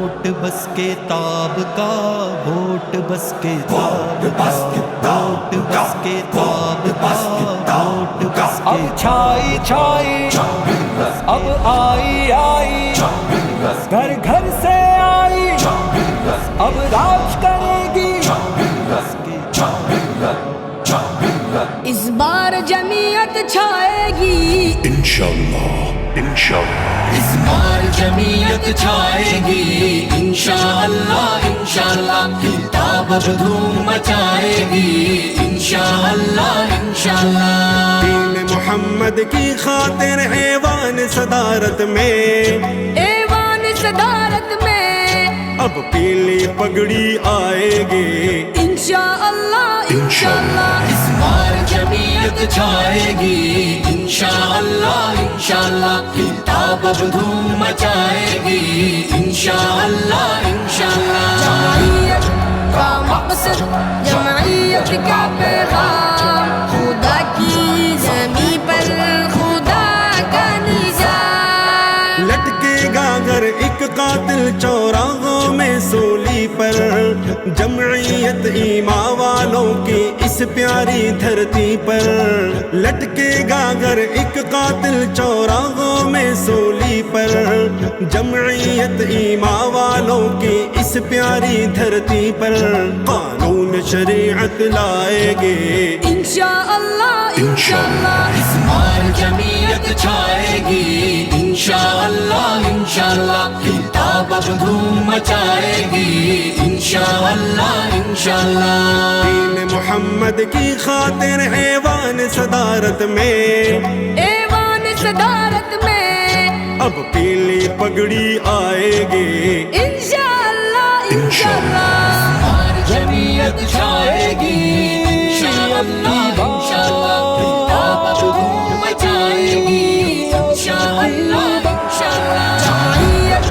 Vote بس کے تاب کا، ووٹ بس کے تاب کا، ووٹ بس کے تاب کا، ووٹ بس کے اب چھائی چھائی، اب آئی آئی، گھر گھر سے آئی، اب راج کرے گی، اس بار جمعیت چھائے گی انشاءاللہ انشاءاللہ، اس بار جمعیت چھائے گی انشاءاللہ انشاءاللہ، کتاب اب دھوم مچائے گی انشاءاللہ انشاءاللہ۔ دین محمد کی خاطر ایوان صدارت میں، ایوان صدارت میں اب پیلی پگڑی آئے گی انشاءاللہ انشاءاللہ، اس بار جمعیت چھائے گی انشاءاللہ انشاءاللہ، کتاب اب دھوم مچائے گی انشاءاللہ انشاءاللہ۔ جمعیت کا مقصد، جمعیت کا پیغام، خدا کی زمین پر خدا کا نظام۔ لٹکے گا اگر ایک قاتل چوراہوں میں سولی پر، جمعیت ایمان والوں کی اس پیاری دھرتی پر، لٹکے گا اگر ایک قاتل چوراہوں میں سولی پر، جمعیت ایمان والوں کی اس پیاری دھرتی پر، قانون شریعت لائے گے انشاءاللہ انشاءاللہ، اس بار جمعیت چھائے گی انشاءاللہ انشاءاللہ، کتاب اب دھوم مچائے گی انشاءاللہ انشاءاللہ۔ دین محمد کی خاطر ایوان صدارت میں، ایوان صدارت میں اب پیلی پگڑی آئے گی انشاءاللہ انشاءاللہ، بار جمعیت چھائے گی انشاءاللہ انشاءاللہ، کتاب اب دھوم مچائے گی انشاءاللہ انشاءاللہ۔ جمعیت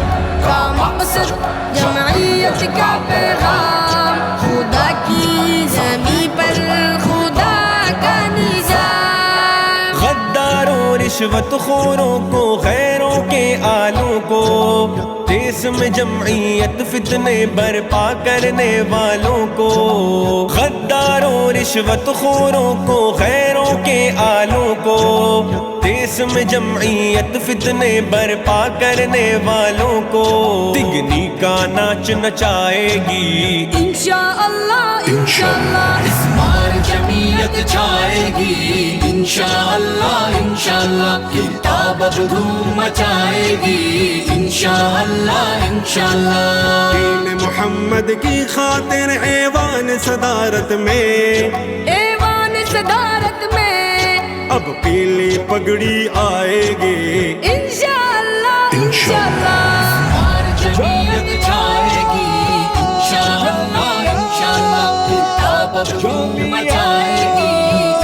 کا مقصد، جمعیت کا پیغام، خدا کی زمین پر خدا کا نظام۔ غداروں رشوت خوروں کو، غیروں کے آلوں کو، دیس میں جمعیت فتنے برپا کرنے والوں کو، غداروں رشوت خوروں کو، غیروں کے آلوں کو، دیس میں جمعیت فتنے برپا کرنے والوں کو، تگنی کا ناچ نچائے گی انشاءاللہ انشاءاللہ، اس بار جمعیت چھائے گی انشاءاللہ انشاءاللہ، کتاب اب دھوم مچائے گی انشاءاللہ انشاءاللہ۔ دین محمد کی خاطر ایوان صدارت میں، ایوان صدارت میں اب پیلی پگڑی آئے گی انشاءاللہ انشاءاللہ، بار جمعیت چھائے گی انشاءاللہ انشاءاللہ، کتاب اب دھوم مچائے گی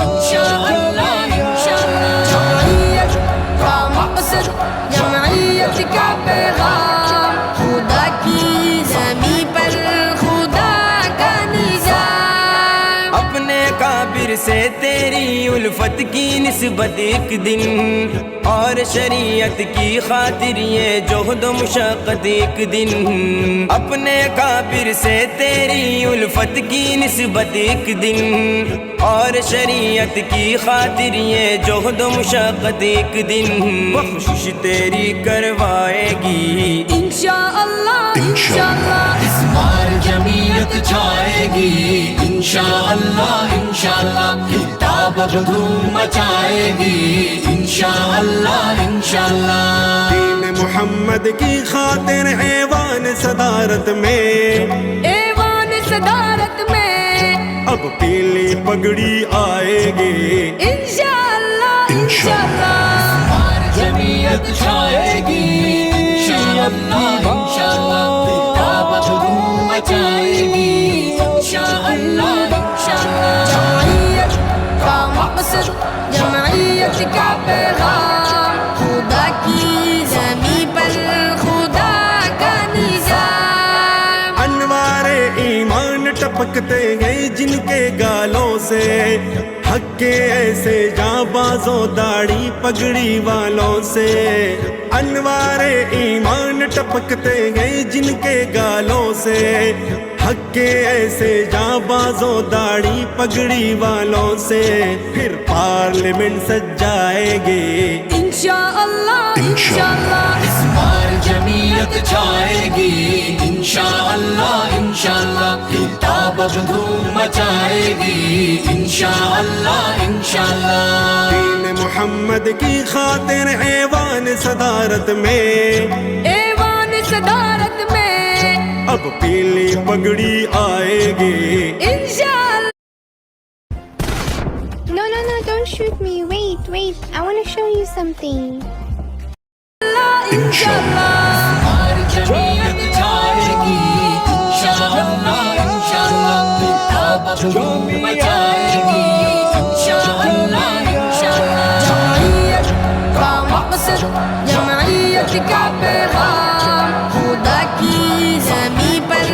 انشاءاللہ انشاءاللہ۔ جمعیت کا مقصد، جمعیت کا پیغام، خدا کی زمین پر خدا کا نظام۔ اپنے کابر سے تیری الفت کی نسبت ایک دن، اور شریعت کی خاطر یہ جہد و مشقت ایک دن، اپنے کابر سے تیری الفت کی نسبت ایک دن، اور شریعت کی خاطر یہ جہد و مشقت ایک دن، بخشش تیری کروائے گی انشاءاللہ انشاءاللہ، اس بار جمعیت چھائے گی انشاءاللہ انشاءاللہ، کتاب اب دھوم مچائے گی انشاءاللہ انشاءاللہ۔ دین محمد کی خاطر ایوان صدارت میں، ایوان صدارت میں اب پیلی پگڑی آئے گی انشاءاللہ انشاءاللہ، بار جمعیت چھائے گی انشاءاللہ انشاءاللہ، کتاب اب دھوم مچائے گی انشاءاللہ انشاءاللہ۔ جمعیت کا مقصد، جمعیت کا پیغام، خدا کی زمین پر خدا کا نظام۔ انوار ایمان ٹپکتے گئے جن کے گالوں سے، حق کے ایسے جانبازوں داڑھی پگڑی والوں سے انوار ایمان ٹپکتے ہیں جن کے گالوں سے حق کے ایسے جانبازوں داڑھی پگڑی والوں سے پھر پارلیمنٹ سج جائے گے انشاءاللہ انشاءاللہ اس بار جمعیت چھائے گی انشاءاللہ انشاءاللہ کتاب اب دھوم مچائے گی انشاءاللہ انشاءاللہ دین محمد کی خاطر ایوان صدارت میں ایوان صدارت میں اب پیلی پگڑی آئے گی انشاءاللہ. No, don't shoot me. Wait. I want to show you something. Inshallah. بار جمعیت چھائے گی انشاءاللہ انشاءاللہ کتاب اب دھوم مچائے گی انشاءاللہ انشاءاللہ جمعیت کا مقصد جمعیت کا پیغام خدا کی زمین پر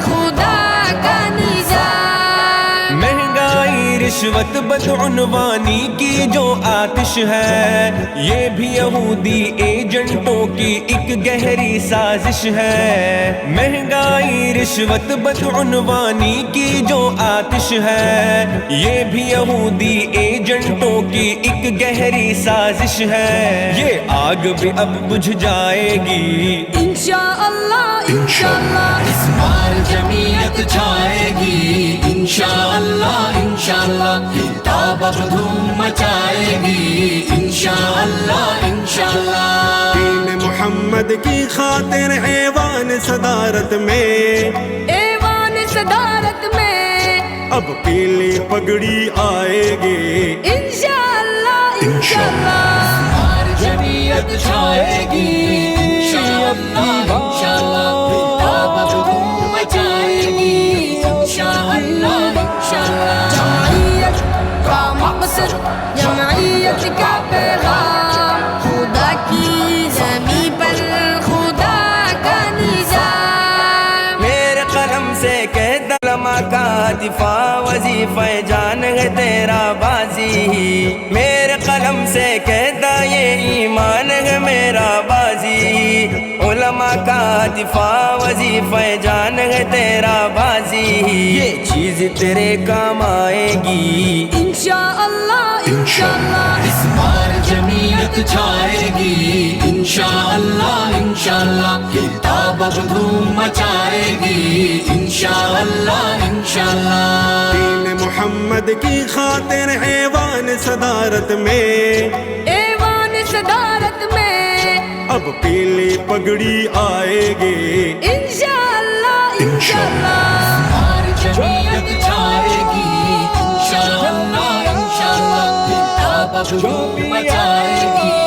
خدا کا نظام. مہنگائی رشوت بدعنوانی کی جو آتش ہے یہ بھی یہودی ایجنٹوں کی ایک گہری سازش ہے. مہنگائی رشوت بدعنوانی کی جو آتش ہے یہ بھی یہودی ایجنٹوں کی ایک گہری سازش ہے. یہ آگ بھی اب بجھ جائے گی انشاءاللہ انشاءاللہ اس بار جمعیت چھائے گی انشاءاللہ انشاءاللہ کتاب اب دھوم مچائے گی انشاءاللہ انشاءاللہ دین محمد کی خاطر ایوان صدارت میں ایوان صدارت میں اب پیلی پگڑی آئے گی انشاءاللہ انشاءاللہ بار جمعیت چھائے گی انشاءاللہ انشاءاللہ کتاب اب دھوم مچائے گی انشاءاللہ انشاءاللہ جمعیت کا مقصد جمعیت کا پیغام خدا کی زمین پر خدا کا نظام. میرے قلم سے کہتا علماء کا دفاع وظیفہ جان ہے تیرا بازی. میرے قلم سے کہتا یہ ایمان ہے میرا بازی. علماء کا دفاع وظیفہ جان ہے تیرا بازی. یہ چیز تیرے کام آئے گی انشاءاللہ انشاءاللہ اس بار جمعیت چھائے گی انشاءاللہ انشاءاللہ کتاب اب دھوم مچائے گی انشاءاللہ انشاءاللہ دین محمد کی خاطر ایوان صدارت میں ایوان صدارت میں اب پیلی پگڑی آئے گی انشاءاللہ انشاءاللہ بار جمعیت چھائے گی انشاءاللہ انشاءاللہ کتاب اب دھوم مچائے گی